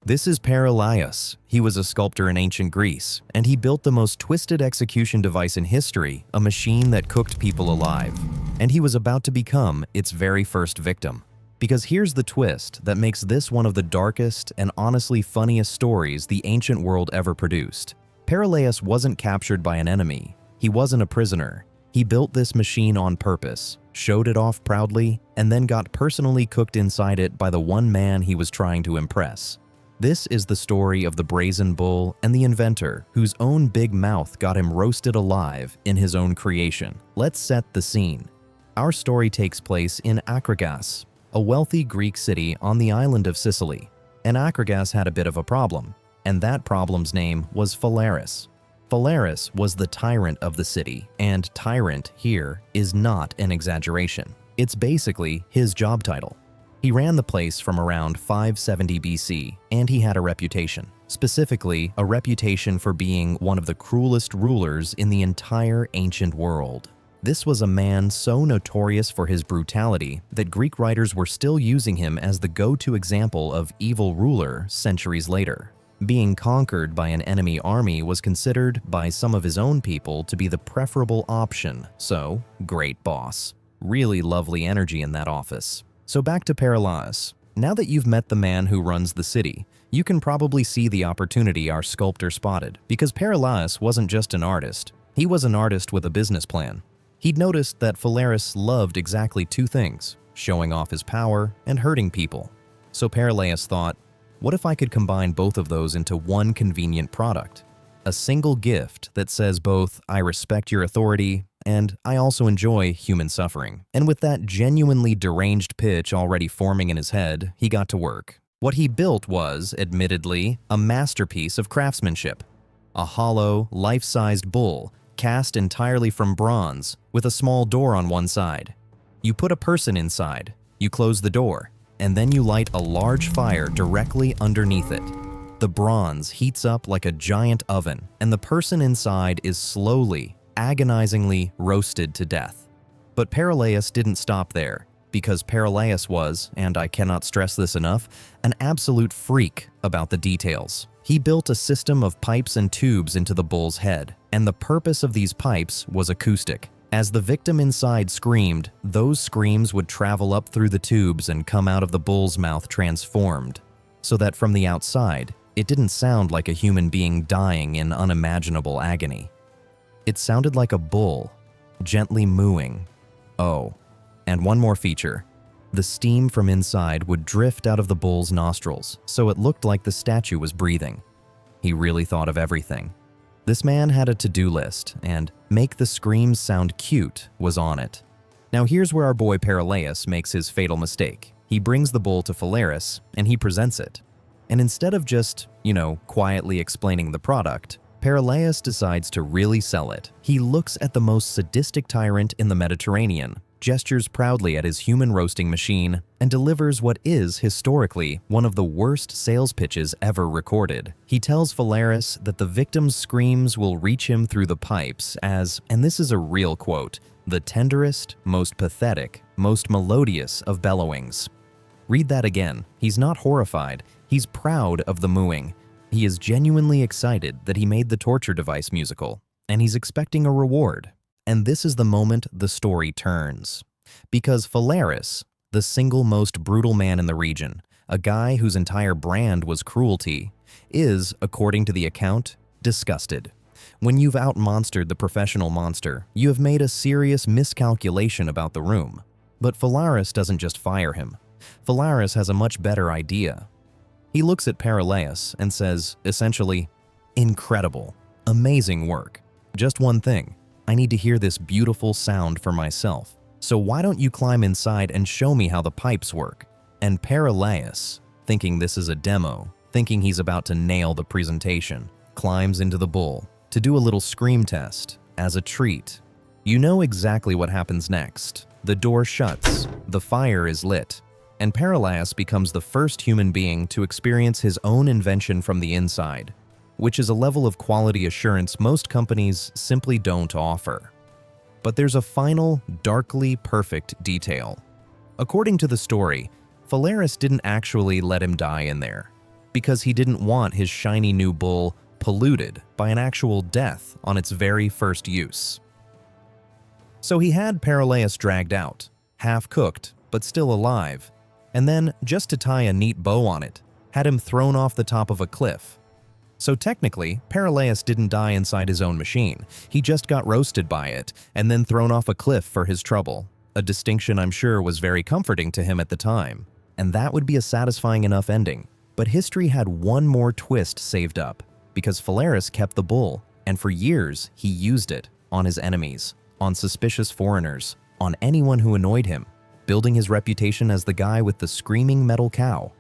This is Perilaus. He was a sculptor in ancient Greece, and he built the most twisted execution device in history, a machine that cooked people alive. And he was about to become its very first victim. Because here's the twist that makes this one of the darkest and honestly funniest stories the ancient world ever produced. Perilaus wasn't captured by an enemy. He wasn't a prisoner. He built this machine on purpose, showed it off proudly, and then got personally cooked inside it by the one man he was trying to impress. This is the story of the brazen bull and the inventor, whose own big mouth got him roasted alive in his own creation. Let's set the scene. Our story takes place in Acragas, a wealthy Greek city on the island of Sicily. And Acragas had a bit of a problem, and that problem's name was Phalaris. Phalaris was the tyrant of the city, and tyrant here is not an exaggeration. It's basically his job title. He ran the place from around 570 BC, and he had a reputation. Specifically, a reputation for being one of the cruelest rulers in the entire ancient world. This was a man so notorious for his brutality that Greek writers were still using him as the go-to example of evil ruler centuries later. Being conquered by an enemy army was considered by some of his own people to be the preferable option, so great boss. Really lovely energy in that office. So back to Perilaus. Now that you've met the man who runs the city, you can probably see the opportunity our sculptor spotted, because Perilaus wasn't just an artist. He was an artist with a business plan. He'd noticed that Phalaris loved exactly two things, showing off his power and hurting people. So Perilaus thought, what if I could combine both of those into one convenient product? A single gift that says both, I respect your authority, and I also enjoy human suffering. And with that genuinely deranged pitch already forming in his head, he got to work. What he built was, admittedly, a masterpiece of craftsmanship. A hollow, life-sized bull, cast entirely from bronze, with a small door on one side. You put a person inside, you close the door, and then you light a large fire directly underneath it. The bronze heats up like a giant oven, and the person inside is slowly, agonizingly roasted to death. But Perilaus didn't stop there, because Perilaus was, and I cannot stress this enough, an absolute freak about the details. He built a system of pipes and tubes into the bull's head, and the purpose of these pipes was acoustic. As the victim inside screamed, those screams would travel up through the tubes and come out of the bull's mouth transformed, so that from the outside, it didn't sound like a human being dying in unimaginable agony. It sounded like a bull, gently mooing. Oh, and one more feature. The steam from inside would drift out of the bull's nostrils, so it looked like the statue was breathing. He really thought of everything. This man had a to-do list, and make the screams sound cute was on it. Now here's where our boy Perilaus makes his fatal mistake. He brings the bull to Phalaris, and he presents it. And instead of just, quietly explaining the product, Perilaus decides to really sell it. He looks at the most sadistic tyrant in the Mediterranean, gestures proudly at his human roasting machine, and delivers what is, historically, one of the worst sales pitches ever recorded. He tells Phalaris that the victim's screams will reach him through the pipes as, and this is a real quote, the tenderest, most pathetic, most melodious of bellowings. Read that again. He's not horrified. He's proud of the mooing. He is genuinely excited that he made the torture device musical, and he's expecting a reward. And this is the moment the story turns. Because Phalaris, the single most brutal man in the region, a guy whose entire brand was cruelty, is, according to the account, disgusted. When you've out-monstered the professional monster, you have made a serious miscalculation about the room. But Phalaris doesn't just fire him. Phalaris has a much better idea. He looks at Perilaus and says, essentially, incredible, amazing work. Just one thing. I need to hear this beautiful sound for myself. So why don't you climb inside and show me how the pipes work? And Perilaus, thinking this is a demo, thinking he's about to nail the presentation, climbs into the bull to do a little scream test as a treat. You know exactly what happens next. The door shuts, the fire is lit, and Perilaus becomes the first human being to experience his own invention from the inside, which is a level of quality assurance most companies simply don't offer. But there's a final, darkly perfect detail. According to the story, Phalaris didn't actually let him die in there. because he didn't want his shiny new bull polluted by an actual death on its very first use. So he had Perilaus dragged out, half-cooked but still alive, and then, just to tie a neat bow on it, had him thrown off the top of a cliff. So technically, Perilaus didn't die inside his own machine. He just got roasted by it and then thrown off a cliff for his trouble, a distinction I'm sure was very comforting to him at the time. And that would be a satisfying enough ending. But history had one more twist saved up, because Phalaris kept the bull, and for years he used it on his enemies, on suspicious foreigners, on anyone who annoyed him, building his reputation as the guy with the screaming metal cow.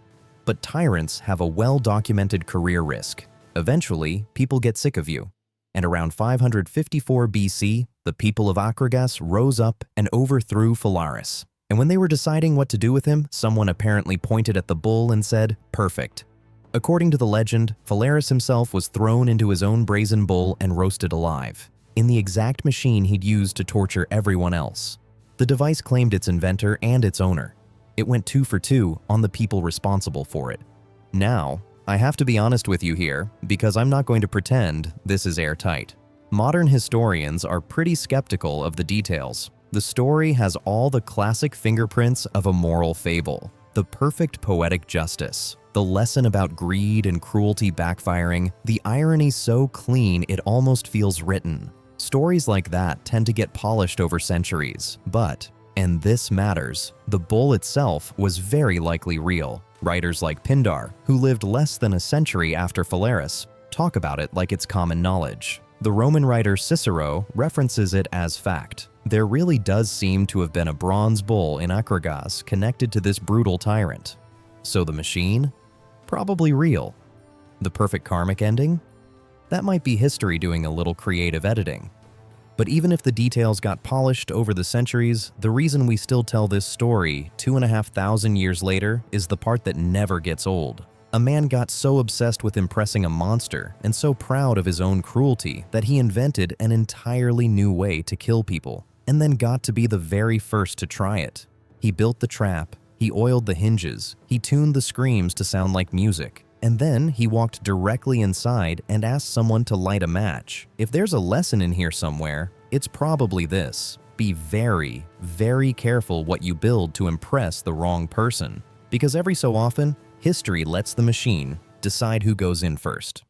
But tyrants have a well-documented career risk. Eventually, people get sick of you. And around 554 BC, the people of Acragas rose up and overthrew Phalaris. And when they were deciding what to do with him, someone apparently pointed at the bull and said, "Perfect." According to the legend, Phalaris himself was thrown into his own brazen bull and roasted alive, in the exact machine he'd used to torture everyone else. The device claimed its inventor and its owner. It went 2 for 2 on the people responsible for it. Now, I have to be honest with you here, because I'm not going to pretend this is airtight. Modern historians are pretty skeptical of the details. The story has all the classic fingerprints of a moral fable, the perfect poetic justice, the lesson about greed and cruelty backfiring, the irony so clean it almost feels written. Stories like that tend to get polished over centuries, but, and this matters, the bull itself was very likely real. Writers like Pindar, who lived less than a century after Phalaris, talk about it like it's common knowledge. The Roman writer Cicero references it as fact. There really does seem to have been a bronze bull in Acragas connected to this brutal tyrant. So the machine? Probably real. The perfect karmic ending? That might be history doing a little creative editing. But even if the details got polished over the centuries, the reason we still tell this story 2,500 years later is the part that never gets old. A man got so obsessed with impressing a monster and so proud of his own cruelty that he invented an entirely new way to kill people, and then got to be the very first to try it. He built the trap, he oiled the hinges, he tuned the screams to sound like music, and then he walked directly inside and asked someone to light a match. If there's a lesson in here somewhere, it's probably this: be very, very careful what you build to impress the wrong person, because every so often, history lets the machine decide who goes in first.